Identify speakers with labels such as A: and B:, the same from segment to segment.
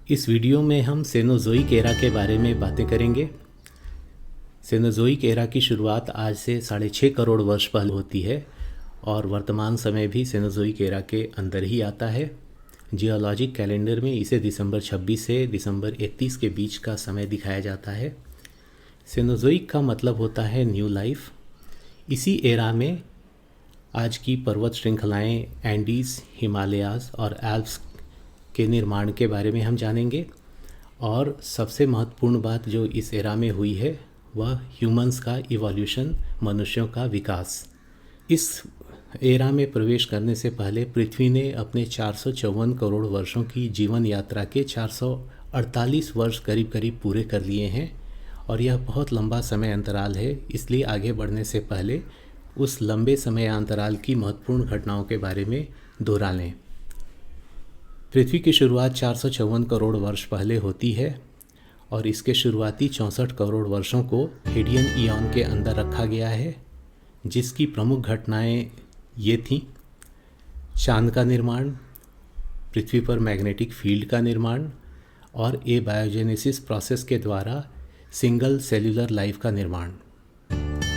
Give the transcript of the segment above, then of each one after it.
A: इस वीडियो में हम सेनोज़ोइक एरा के बारे में बातें करेंगे। सेनोज़ोइक एरा की शुरुआत आज से 6.5 करोड़ वर्ष पहले होती है और वर्तमान समय भी सेनोज़ोइक एरा के अंदर ही आता है। जियोलॉजिक कैलेंडर में इसे दिसंबर 26 से दिसंबर 31 के बीच का समय दिखाया जाता है। सेनोज़ोइक का मतलब होता है न्यू लाइफ। इसी एरा में आज की पर्वत श्रृंखलाएँ एंडीज़, हिमालयाज़ और एल्प्स के निर्माण के बारे में हम जानेंगे। और सबसे महत्वपूर्ण बात जो इस एरा में हुई है वह ह्यूमंस का इवोल्यूशन, मनुष्यों का विकास। इस एरा में प्रवेश करने से पहले पृथ्वी ने अपने 454 करोड़ वर्षों की जीवन यात्रा के 448 वर्ष करीब करीब पूरे कर लिए हैं और यह बहुत लंबा समय अंतराल है। इसलिए आगे बढ़ने से पहले उस लंबे समय अंतराल की महत्वपूर्ण घटनाओं के बारे में दोहरा लें। पृथ्वी की शुरुआत 454 करोड़ वर्ष पहले होती है और इसके शुरुआती 64 करोड़ वर्षों को हेडियन ईऑन के अंदर रखा गया है, जिसकी प्रमुख घटनाएं ये थीं: चांद का निर्माण, पृथ्वी पर मैग्नेटिक फील्ड का निर्माण और एबायोजेनेसिस प्रोसेस के द्वारा सिंगल सेल्यूलर लाइफ का निर्माण।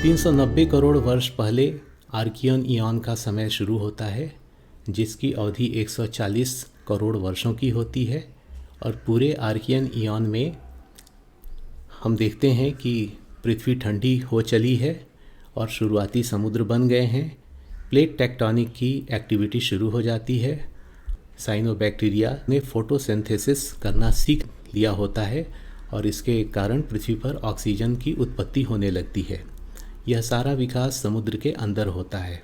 A: 390 करोड़ वर्ष पहले आर्कियन ईऑन का समय शुरू होता है, जिसकी अवधि 140 करोड़ वर्षों की होती है और पूरे आर्कियन ईऑन में हम देखते हैं कि पृथ्वी ठंडी हो चली है और शुरुआती समुद्र बन गए हैं। प्लेट टेक्टोनिक की एक्टिविटी शुरू हो जाती है। साइनोबैक्टीरिया ने फोटोसिंथेसिस करना सीख लिया होता है और इसके कारण पृथ्वी पर ऑक्सीजन की उत्पत्ति होने लगती है। यह सारा विकास समुद्र के अंदर होता है।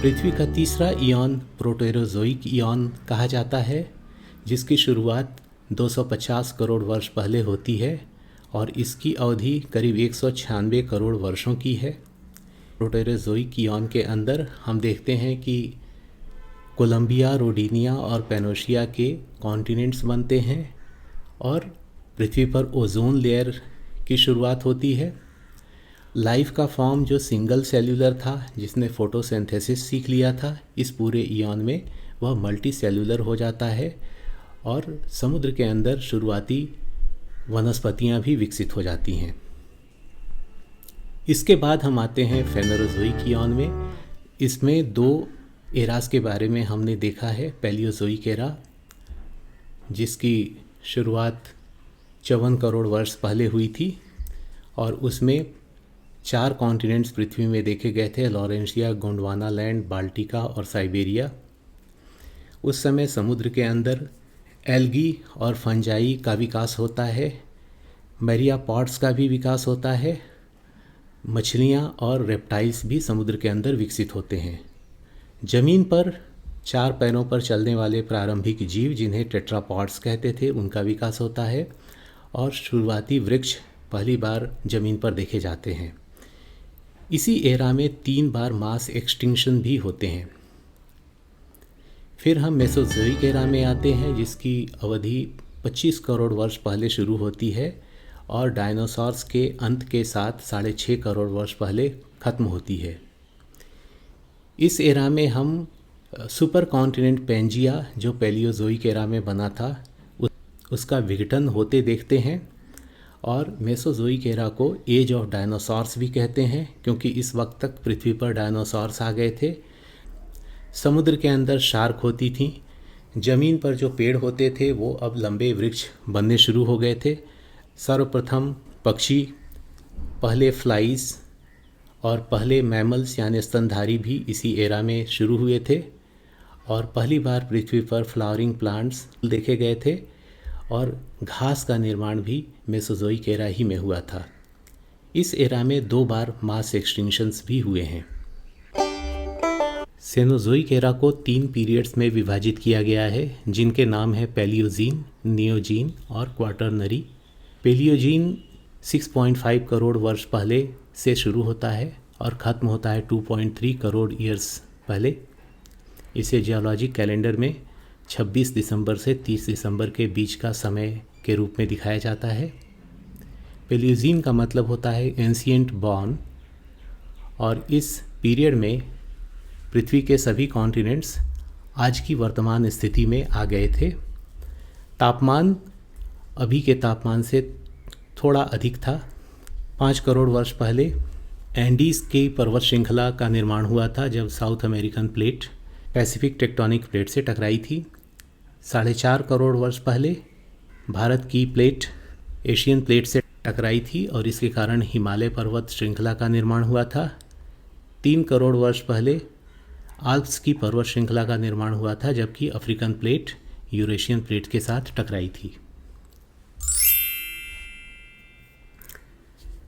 A: पृथ्वी का तीसरा ईऑन प्रोटेरोज़ोइक ईऑन कहा जाता है, जिसकी शुरुआत 250 करोड़ वर्ष पहले होती है और इसकी अवधि करीब 196 करोड़ वर्षों की है। प्रोटेरोज़ोइक ईऑन के अंदर हम देखते हैं कि कोलंबिया, रोडिनिया और पेनोशिया के कॉन्टिनेंट्स बनते हैं और पृथ्वी पर ओजोन लेयर की शुरुआत होती है। लाइफ का फॉर्म जो सिंगल सेल्यूलर था, जिसने फोटोसिंथेसिस सीख लिया था, इस पूरे ईऑन में वह मल्टी सेल्यूलर हो जाता है और समुद्र के अंदर शुरुआती वनस्पतियां भी विकसित हो जाती हैं। इसके बाद हम आते हैं फेनोरोज़ोइक ईऑन में। इसमें 2 एरास के बारे में हमने देखा है। पैलियोज़ोइक एरा, जिसकी शुरुआत 54 करोड़ वर्ष पहले हुई थी और उसमें 4 कॉन्टिनेंट्स पृथ्वी में देखे गए थे: लॉरेंशिया, गोंडवाना लैंड, बाल्टिका और साइबेरिया। उस समय समुद्र के अंदर एल्गी और फंजाई का विकास होता है। मैरियापॉड्स का भी विकास होता है। मछलियाँ और रेप्टाइल्स भी समुद्र के अंदर विकसित होते हैं। ज़मीन पर 4 पैरों पर चलने वाले प्रारंभिक जीव, जिन्हें टेट्रापॉड्स कहते थे, उनका विकास होता है और शुरुआती वृक्ष पहली बार ज़मीन पर देखे जाते हैं। इसी एरा में 3 बार मास एक्सटिंक्शन भी होते हैं। फिर हम मेसोज़ोइक एरा में आते हैं, जिसकी अवधि 25 करोड़ वर्ष पहले शुरू होती है और डायनासोर्स के अंत के साथ 6.5 करोड़ वर्ष पहले ख़त्म होती है। इस एरा में हम सुपर कॉन्टिनेंट पेंजिया, जो पैलियोज़ोइक एरा में बना था, उसका विघटन होते देखते हैं और मेसोज़ोइक एरा को एज ऑफ डायनासोर्स भी कहते हैं, क्योंकि इस वक्त तक पृथ्वी पर डायनासोर्स आ गए थे। समुद्र के अंदर शार्क होती थीं। ज़मीन पर जो पेड़ होते थे वो अब लंबे वृक्ष बनने शुरू हो गए थे। सर्वप्रथम पक्षी, पहले फ्लाइज और पहले मैमल्स यानी स्तनधारी भी इसी एरा में शुरू हुए थे और पहली बार पृथ्वी पर फ्लावरिंग प्लांट्स देखे गए थे और घास का निर्माण भी मेसोज़ोइक एरा ही में हुआ था। इस एरा में 2 बार मास एक्सटिंक्शंस भी हुए हैं। सेनोज़ोइक एरा को 3 पीरियड्स में विभाजित किया गया है, जिनके नाम हैं पैलियोजीन, नियोजीन और क्वाटरनरी। पैलियोजीन 6.5 करोड़ वर्ष पहले से शुरू होता है और ख़त्म होता है 2.3 करोड़ ईयर्स पहले। इसे जियोलॉजिक कैलेंडर में 26 दिसंबर से 30 दिसंबर के बीच का समय के रूप में दिखाया जाता है। पैलियोजीन का मतलब होता है एंशिएंट बॉर्न और इस पीरियड में पृथ्वी के सभी कॉन्टिनेंट्स आज की वर्तमान स्थिति में आ गए थे। तापमान अभी के तापमान से थोड़ा अधिक था। 5 करोड़ वर्ष पहले एंडीज़ की पर्वत श्रृंखला का निर्माण हुआ था जब south American plate Pacific tectonic plate से टकराई थी। 4.5 करोड़ वर्ष पहले भारत की प्लेट एशियन प्लेट से टकराई थी और इसके कारण हिमालय पर्वत श्रृंखला का निर्माण हुआ था। 3 करोड़ वर्ष पहले आल्प्स की पर्वत श्रृंखला का निर्माण हुआ था जबकि अफ्रीकन प्लेट यूरेशियन प्लेट के साथ टकराई थी।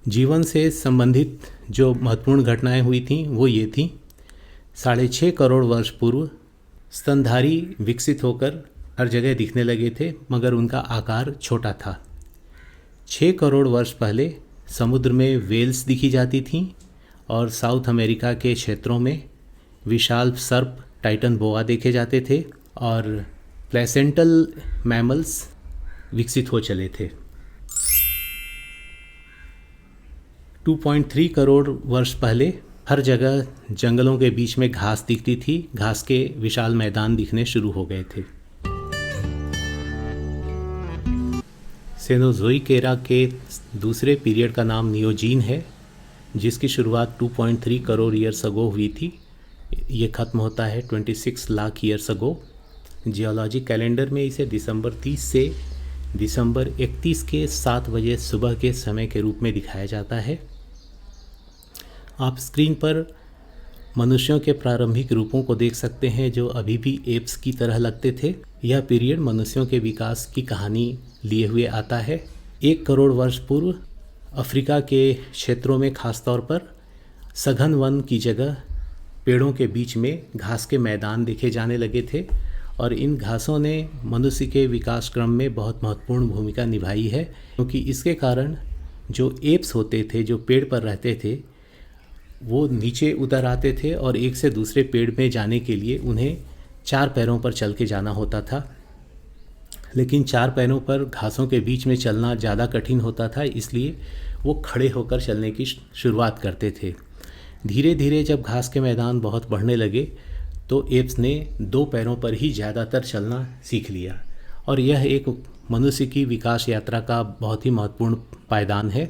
A: जीवन से संबंधित जो महत्वपूर्ण घटनाएं हुई थीं वो ये थीं। 6.5 करोड़ वर्ष पूर्व स्तनधारी विकसित होकर हर जगह दिखने लगे थे मगर उनका आकार छोटा था। 6 करोड़ वर्ष पहले समुद्र में वेल्स दिखी जाती थीं और साउथ अमेरिका के क्षेत्रों में विशाल सर्प टाइटन बोआ देखे जाते थे और प्लेसेंटल मैमल्स विकसित हो चले थे। 2.3 करोड़ वर्ष पहले हर जगह जंगलों के बीच में घास दिखती थी। घास के विशाल मैदान दिखने शुरू हो गए थे। सेनोज़ोइक एरा के दूसरे पीरियड का नाम नियोजीन है जिसकी शुरुआत 2.3 करोड़ ईयर्स अगो हुई थी। ये ख़त्म होता है 26 lakh years ago. Geology calendar में इसे दिसंबर 30 से दिसंबर 31 के 7 बजे सुबह के समय के रूप में दिखाया जाता है। आप स्क्रीन पर मनुष्यों के प्रारंभिक रूपों को देख सकते हैं जो अभी भी एप्स की तरह लगते थे। यह पीरियड मनुष्यों के विकास की कहानी लिए हुए आता है। 1 करोड़ वर्ष पूर्व अफ्रीका के क्षेत्रों में खासतौर पर सघन वन की जगह पेड़ों के बीच में घास के मैदान देखे जाने लगे थे और इन घासों ने मनुष्य के विकास क्रम में बहुत महत्वपूर्ण भूमिका निभाई है क्योंकि इसके कारण जो एप्स होते थे जो पेड़ पर रहते थे वो नीचे उतर आते थे और एक से दूसरे पेड़ में जाने के लिए उन्हें 4 पैरों पर चल के जाना होता था। लेकिन 4 पैरों पर घासों के बीच में चलना ज़्यादा कठिन होता था, इसलिए वो खड़े होकर चलने की शुरुआत करते थे। धीरे धीरे जब घास के मैदान बहुत बढ़ने लगे तो एप्स ने 2 पैरों पर ही ज़्यादातर चलना सीख लिया और यह एक मनुष्य की विकास यात्रा का बहुत ही महत्वपूर्ण पायदान है।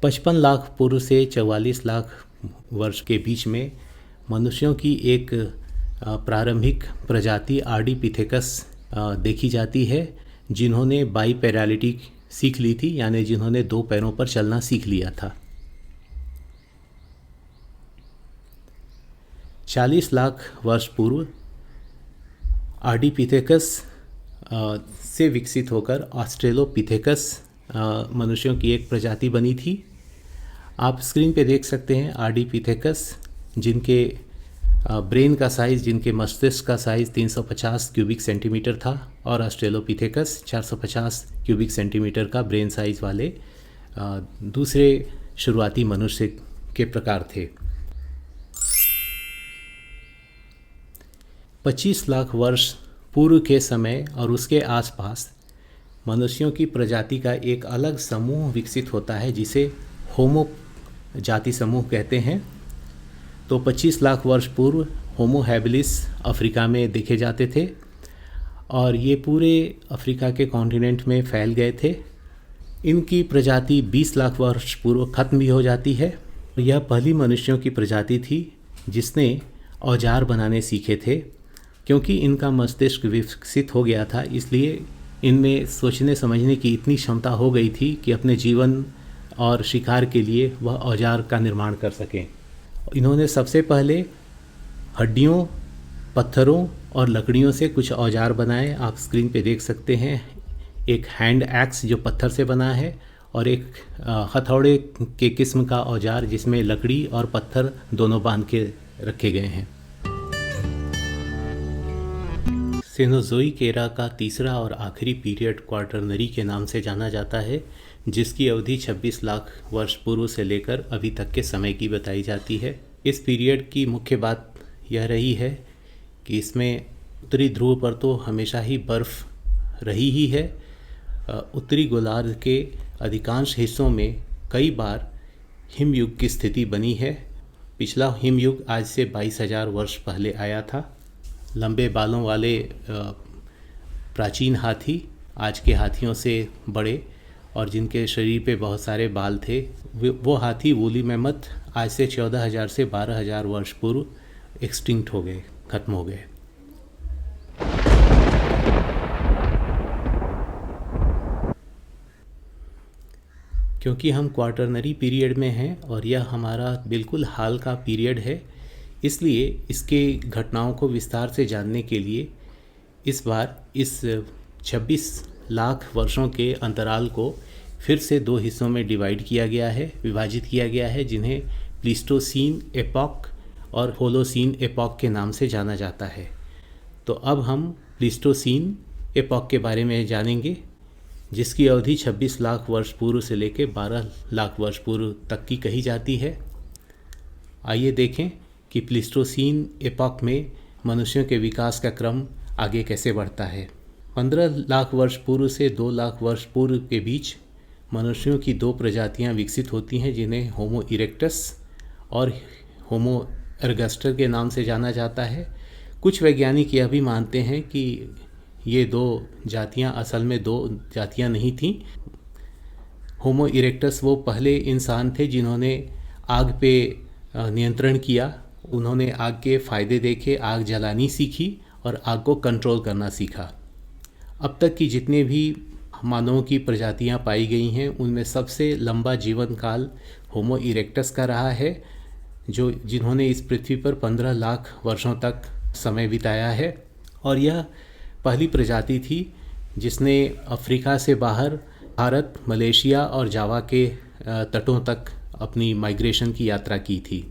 A: 55 लाख पूर्व से 44 लाख वर्ष के बीच में मनुष्यों की एक प्रारंभिक प्रजाति आर्डीपिथेकस देखी जाती है जिन्होंने बाइपैरालिटी सीख ली थी, यानी जिन्होंने 2 पैरों पर चलना सीख लिया था। 40 लाख वर्ष पूर्व आर्डीपिथेकस से विकसित होकर ऑस्ट्रेलोपिथेकस मनुष्यों की एक प्रजाति बनी थी। आप स्क्रीन पे देख सकते हैं आर्डीपिथेकस जिनके ब्रेन का साइज़, जिनके मस्तिष्क का साइज़ 350 क्यूबिक सेंटीमीटर था और ऑस्ट्रेलोपिथेकस 450 क्यूबिक सेंटीमीटर का ब्रेन साइज़ वाले दूसरे शुरुआती मनुष्य के प्रकार थे। 25 लाख वर्ष पूर्व के समय और उसके आसपास मनुष्यों की प्रजाति का एक अलग समूह विकसित होता है जिसे होमो जाति समूह कहते हैं। तो 25 लाख वर्ष पूर्व होमो हैबिलिस अफ्रीका में देखे जाते थे और ये पूरे अफ्रीका के कॉन्टिनेंट में फैल गए थे। इनकी प्रजाति 20 लाख वर्ष पूर्व ख़त्म भी हो जाती है। यह पहली मनुष्यों की प्रजाति थी जिसने औजार बनाने सीखे थे। क्योंकि इनका मस्तिष्क विकसित हो गया था इसलिए इनमें सोचने समझने की इतनी क्षमता हो गई थी कि अपने जीवन और शिकार के लिए वह औजार का निर्माण कर सकें। इन्होंने सबसे पहले हड्डियों, पत्थरों और लकड़ियों से कुछ औजार बनाए। आप स्क्रीन पे देख सकते हैं एक हैंड एक्स जो पत्थर से बना है और एक हथौड़े के किस्म का औजार जिसमें लकड़ी और पत्थर दोनों बांध के रखे गए हैं। सेनोज़ोइक एरा का तीसरा और आखिरी पीरियड क्वार्टरनरी के नाम से जाना जाता है जिसकी अवधि 26 लाख वर्ष पूर्व से लेकर अभी तक के समय की बताई जाती है। इस पीरियड की मुख्य बात यह रही है कि इसमें उत्तरी ध्रुव पर तो हमेशा ही बर्फ़ रही ही है। उत्तरी गोलार्ध के अधिकांश हिस्सों में कई बार हिमयुग की स्थिति बनी है। पिछला हिमयुग आज से 22,000 वर्ष पहले आया था। लंबे बालों वाले प्राचीन हाथी, आज के हाथियों से बड़े और जिनके शरीर पे बहुत सारे बाल थे, वो हाथी वूली मैमथ आज से 14,000 से 12,000 वर्ष पूर्व एक्सटिंक्ट हो गए, खत्म हो गए। क्योंकि हम क्वार्टरनरी पीरियड में हैं और यह हमारा बिल्कुल हाल का पीरियड है, इसलिए इसके घटनाओं को विस्तार से जानने के लिए इस बार इस 26 लाख वर्षों के अंतराल को फिर से दो हिस्सों में डिवाइड किया गया है, विभाजित किया गया है, जिन्हें प्लीस्टोसीन एपॉक और होलोसीन एपॉक के नाम से जाना जाता है। तो अब हम प्लीस्टोसीन एपॉक के बारे में जानेंगे, जिसकी अवधि 26 लाख वर्ष पूर्व से लेकर 12 लाख वर्ष पूर्व तक की कही जाती है। आइए देखें कि प्लीस्टोसीन एपॉक में मनुष्यों के विकास का क्रम आगे कैसे बढ़ता है। 15 लाख वर्ष पूर्व से 2 लाख वर्ष पूर्व के बीच मनुष्यों की दो प्रजातियां विकसित होती हैं, जिन्हें होमो इरेक्टस और होमो एर्गस्टर के नाम से जाना जाता है। कुछ वैज्ञानिक यह भी मानते हैं कि ये दो जातियां असल में दो जातियां नहीं थीं। होमो इरेक्टस वो पहले इंसान थे जिन्होंने आग पे नियंत्रण किया। उन्होंने आग के फ़ायदे देखे, आग जलानी सीखी और आग को कंट्रोल करना सीखा। अब तक की जितने भी मानवों की प्रजातियां पाई गई हैं, उनमें सबसे लंबा जीवन काल होमो इरेक्टस का रहा है, जिन्होंने इस पृथ्वी पर 15 लाख वर्षों तक समय बिताया है। और यह पहली प्रजाति थी जिसने अफ्रीका से बाहर भारत, मलेशिया और जावा के तटों तक अपनी माइग्रेशन की यात्रा की थी।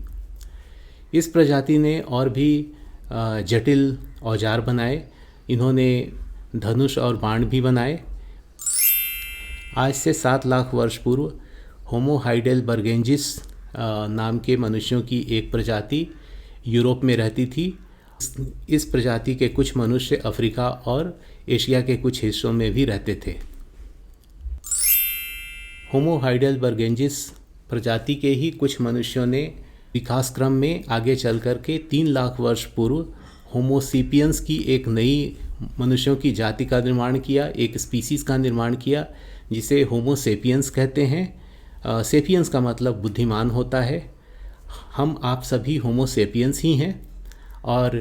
A: इस प्रजाति ने और भी जटिल औजार बनाए। इन्होंने धनुष और बाण भी बनाए। आज से 7 लाख वर्ष पूर्व होमो हाइडेलबर्गेंजिस नाम के मनुष्यों की एक प्रजाति यूरोप में रहती थी। इस प्रजाति के कुछ मनुष्य अफ्रीका और एशिया के कुछ हिस्सों में भी रहते थे। होमो हाइडेलबर्गेंजिस प्रजाति के ही कुछ मनुष्यों ने विकास क्रम में आगे चल कर के 3 लाख वर्ष पूर्व होमो सेपियंस की एक नई मनुष्यों की जाति का निर्माण किया, एक स्पीसीज़ का निर्माण किया, जिसे होमो सेपियंस कहते हैं। सेपियंस का मतलब बुद्धिमान होता है। हम आप सभी होमो सेपियंस ही हैं और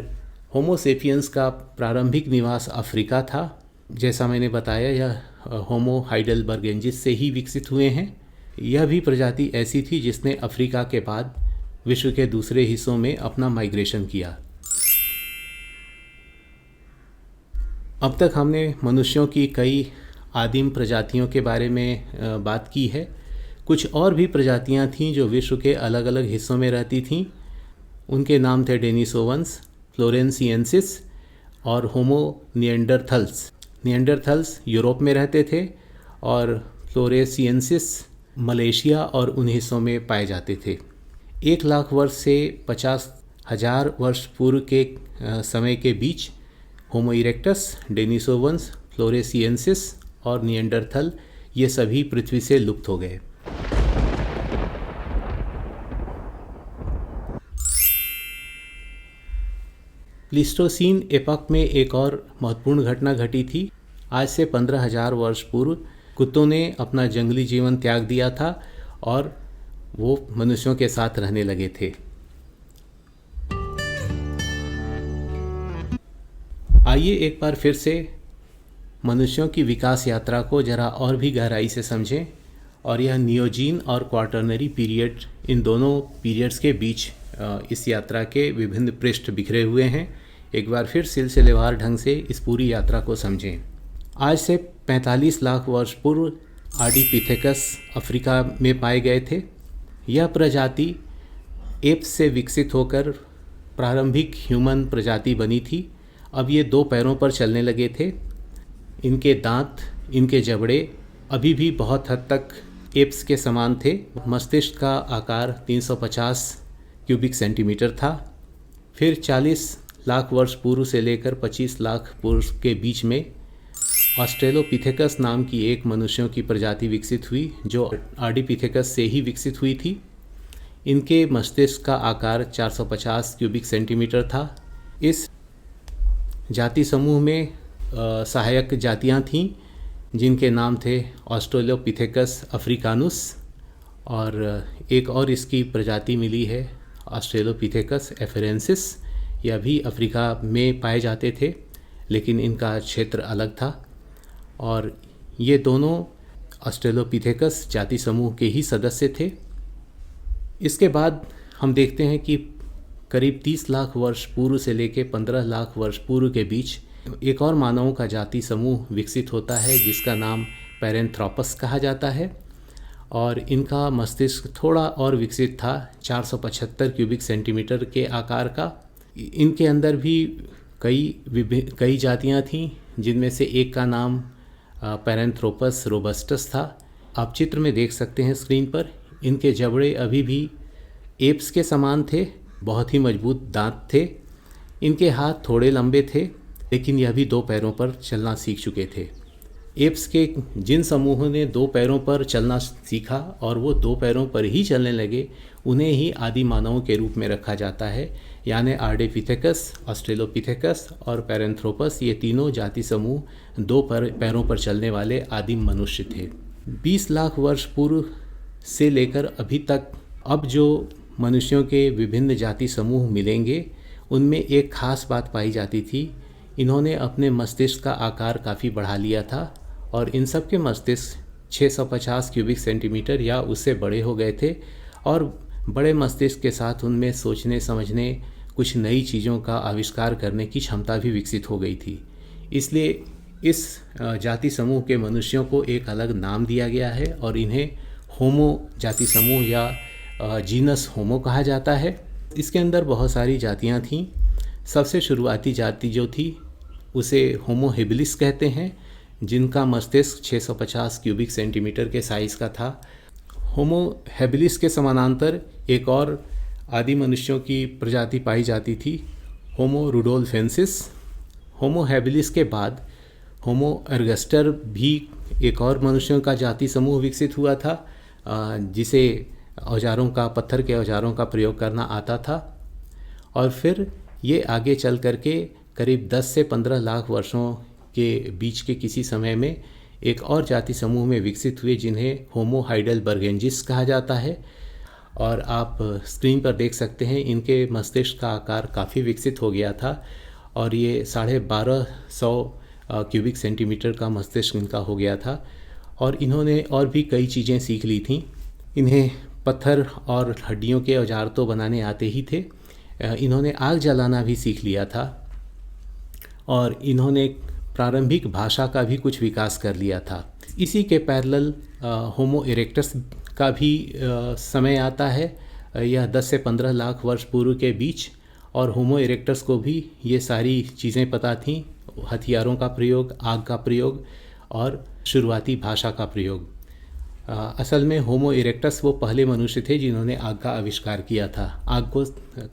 A: होमो सेपियंस का प्रारंभिक निवास अफ्रीका था। जैसा मैंने बताया, यह होमो हाइडेलबर्गेंजिस से ही विकसित हुए हैं। यह भी प्रजाति ऐसी थी जिसने अफ्रीका के बाद विश्व के दूसरे हिस्सों में अपना माइग्रेशन किया। अब तक हमने मनुष्यों की कई आदिम प्रजातियों के बारे में बात की है। कुछ और भी प्रजातियां थीं जो विश्व के अलग अलग हिस्सों में रहती थीं। उनके नाम थे डेनिसोवंस, फ्लोरेंसिएंसिस और होमो निएंडरथल्स। निएंडरथल्स यूरोप में रहते थे और फ्लोरेंसिएंसिस मलेशिया और उन हिस्सों में पाए जाते थे। 1 लाख वर्ष से 50,000 वर्ष पूर्व के समय के बीच होमो इरेक्टस, डेनिसोवंस, फ्लोरेंसिएंसिस और निएंडरथल ये सभी पृथ्वी से लुप्त हो गए। प्लीस्टोसीन एपॉक में एक और महत्वपूर्ण घटना घटी थी। आज से 15,000 वर्ष पूर्व कुत्तों ने अपना जंगली जीवन त्याग दिया था और वो मनुष्यों के साथ रहने लगे थे। आइए एक बार फिर से मनुष्यों की विकास यात्रा को जरा और भी गहराई से समझें और यह नियोजीन और क्वार्टरनरी पीरियड, इन दोनों पीरियड्स के बीच इस यात्रा के विभिन्न पृष्ठ बिखरे हुए हैं। एक बार फिर सिलसिलेवार ढंग से इस पूरी यात्रा को समझें। आज से 45 लाख वर्ष पूर्व आर्डिपिथेकस अफ्रीका में पाए गए थे। यह प्रजाति एप्स से विकसित होकर प्रारंभिक ह्यूमन प्रजाति बनी थी। अब ये 2 पैरों पर चलने लगे थे। इनके दांत, इनके जबड़े अभी भी बहुत हद तक एप्स के समान थे। मस्तिष्क का आकार 350 क्यूबिक सेंटीमीटर था। फिर 40 लाख वर्ष पूर्व से लेकर 25 लाख पूर्व के बीच में ऑस्ट्रेलोपिथेकस नाम की एक मनुष्यों की प्रजाति विकसित हुई, जो आर्डिपिथेकस से ही विकसित हुई थी। इनके मस्तिष्क का आकार 450 क्यूबिक सेंटीमीटर था। इस जाति समूह में सहायक जातियां थीं जिनके नाम थे ऑस्ट्रेलोपिथेकस अफ्रीकानुस, और एक और इसकी प्रजाति मिली है ऑस्ट्रेलोपिथेकस एफरेंसिस। यह भी अफ्रीका में पाए जाते थे लेकिन इनका क्षेत्र अलग था, और ये दोनों ऑस्ट्रेलोपिथेकस जाति समूह के ही सदस्य थे। इसके बाद हम देखते हैं कि करीब 30 लाख वर्ष पूर्व से लेकर 15 लाख वर्ष पूर्व के बीच एक और मानवों का जाति समूह विकसित होता है जिसका नाम पैरेंथ्रोपस कहा जाता है, और इनका मस्तिष्क थोड़ा और विकसित था, 475 क्यूबिक सेंटीमीटर के आकार का। इनके अंदर भी कई जातियां थीं जिनमें से एक का नाम पैरेंथ्रोपस रोबस्टस था। आप चित्र में देख सकते हैं स्क्रीन पर, इनके जबड़े अभी भी एप्स के समान थे, बहुत ही मजबूत दांत थे। इनके हाथ थोड़े लंबे थे लेकिन यह भी 2 पैरों पर चलना सीख चुके थे। एप्स के जिन समूहों ने 2 पैरों पर चलना सीखा और वो 2 पैरों पर ही चलने लगे, उन्हें ही आदि मानवों के रूप में रखा जाता है, यानी आर्डेपिथेकस, ऑस्ट्रेलोपिथेकस और पैरेंथ्रोपस। ये तीनों जाति समूह 2 पैरों पर चलने वाले आदिम मनुष्य थे। 20 लाख वर्ष पूर्व से लेकर अभी तक अब जो मनुष्यों के विभिन्न जाति समूह मिलेंगे उनमें एक खास बात पाई जाती थी, इन्होंने अपने मस्तिष्क का आकार काफ़ी बढ़ा लिया था और इन सब के मस्तिष्क 650 क्यूबिक सेंटीमीटर या उससे बड़े हो गए थे, और बड़े मस्तिष्क के साथ उनमें सोचने समझने, कुछ नई चीज़ों का आविष्कार करने की क्षमता भी विकसित हो गई थी। इसलिए इस जाति समूह के मनुष्यों को एक अलग नाम दिया गया है और इन्हें होमो जाति समूह या जीनस होमो कहा जाता है। इसके अंदर बहुत सारी जातियां थीं। सबसे शुरुआती जाति जो थी उसे होमो हेबिलिस कहते हैं, जिनका मस्तिष्क 650 क्यूबिक सेंटीमीटर के साइज़ का था। होमो हेबिलिस के समानांतर एक और आदि मनुष्यों की प्रजाति पाई जाती थी, होमो रुडोल्फेंसिस। होमो हेबिलिस के बाद होमो एर्गस्टर भी एक और मनुष्यों का जाति समूह विकसित हुआ था, जिसे पत्थर के औजारों का प्रयोग करना आता था। और फिर ये आगे चल करके करीब 10 से 15 लाख वर्षों के बीच के किसी समय में एक और जाति समूह में विकसित हुए जिन्हें होमो हाइडेलबर्गेंजिस कहा जाता है। और आप स्क्रीन पर देख सकते हैं इनके मस्तिष्क का आकार काफ़ी विकसित हो गया था और ये 1250 क्यूबिक सेंटीमीटर का मस्तिष्क इनका हो गया था। और इन्होंने और भी कई चीज़ें सीख ली थीं। इन्हें पत्थर और हड्डियों के औजार तो बनाने आते ही थे, इन्होंने आग जलाना भी सीख लिया था और इन्होंने प्रारंभिक भाषा का भी कुछ विकास कर लिया था। इसी के पैरेलल होमो इरेक्टस का भी समय आता है, यह 10 से 15 लाख वर्ष पूर्व के बीच, और होमो इरेक्टस को भी ये सारी चीज़ें पता थीं, हथियारों का प्रयोग, आग का प्रयोग और शुरुआती भाषा का प्रयोग। असल में होमो इरेक्टस वो पहले मनुष्य थे जिन्होंने आग का आविष्कार किया था, आग को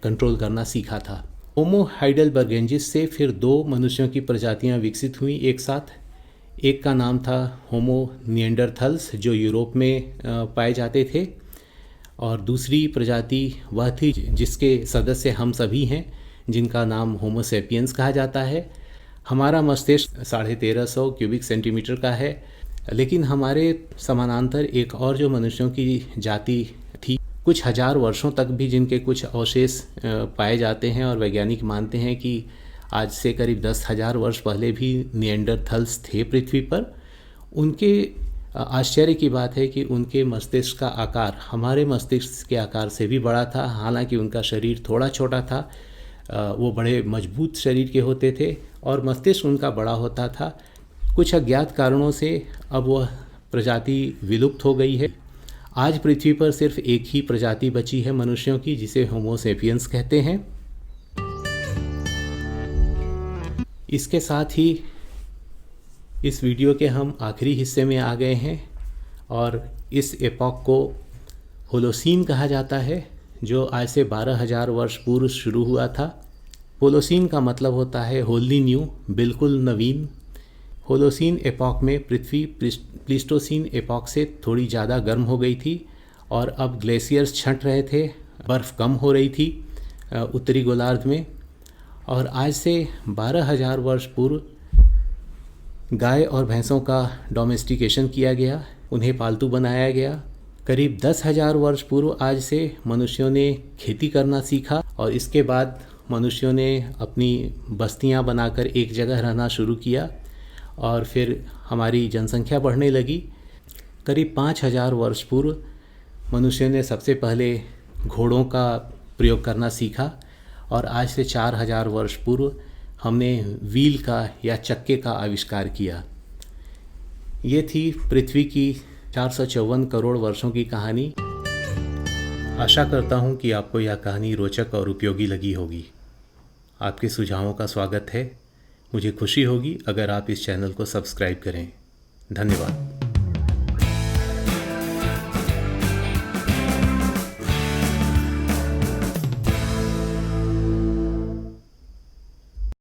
A: कंट्रोल करना सीखा था। होमो हाइडेलबर्गेंजिस से फिर 2 मनुष्यों की प्रजातियां विकसित हुई एक साथ। एक का नाम था होमो निएंडरथल्स जो यूरोप में पाए जाते थे, और दूसरी प्रजाति वह थी जिसके सदस्य हम सभी हैं, जिनका नाम होमो सेपियंस कहा जाता है। हमारा मस्तिष्क 1350 क्यूबिक सेंटीमीटर का है, लेकिन हमारे समानांतर एक और जो मनुष्यों की जाति थी, कुछ हज़ार वर्षों तक भी जिनके कुछ अवशेष पाए जाते हैं, और वैज्ञानिक मानते हैं कि आज से करीब 10,000 वर्ष पहले भी निएंडरथल्स थे पृथ्वी पर। उनके आश्चर्य की बात है कि उनके मस्तिष्क का आकार हमारे मस्तिष्क के आकार से भी बड़ा था। हालांकि उनका शरीर थोड़ा छोटा था, वो बड़े मजबूत शरीर के होते थे और मस्तिष्क उनका बड़ा होता था। कुछ अज्ञात कारणों से अब वह प्रजाति विलुप्त हो गई है। आज पृथ्वी पर सिर्फ एक ही प्रजाति बची है मनुष्यों की, जिसे होमो सेपियंस कहते हैं। इसके साथ ही इस वीडियो के हम आखिरी हिस्से में आ गए हैं, और इस एपॉक को होलोसीन कहा जाता है, जो आज से 12,000 वर्ष पूर्व शुरू हुआ था। होलोसीन का मतलब होता है होली न्यू, बिल्कुल नवीन। होलोसीन एपॉक में पृथ्वी प्लीस्टोसीन एपॉक से थोड़ी ज़्यादा गर्म हो गई थी और अब ग्लेशियर्स छंट रहे थे, बर्फ़ कम हो रही थी उत्तरी गोलार्ध में, और आज से 12,000 वर्ष पूर्व गाय और भैंसों का डोमेस्टिकेशन किया गया, उन्हें पालतू बनाया गया। करीब 10,000 वर्ष पूर्व आज से मनुष्यों ने खेती करना सीखा और इसके बाद मनुष्यों ने अपनी बस्तियां बनाकर एक जगह रहना शुरू किया और फिर हमारी जनसंख्या बढ़ने लगी। करीब 5,000 वर्ष पूर्व मनुष्यों ने सबसे पहले घोड़ों का प्रयोग करना सीखा और आज से 4,000 वर्ष पूर्व हमने व्हील का या चक्के का आविष्कार किया। ये थी पृथ्वी की 454 करोड़ वर्षों की कहानी। आशा करता हूँ कि आपको यह कहानी रोचक और उपयोगी लगी होगी। आपके सुझावों का स्वागत है। मुझे खुशी होगी अगर आप इस चैनल को सब्सक्राइब करें। धन्यवाद।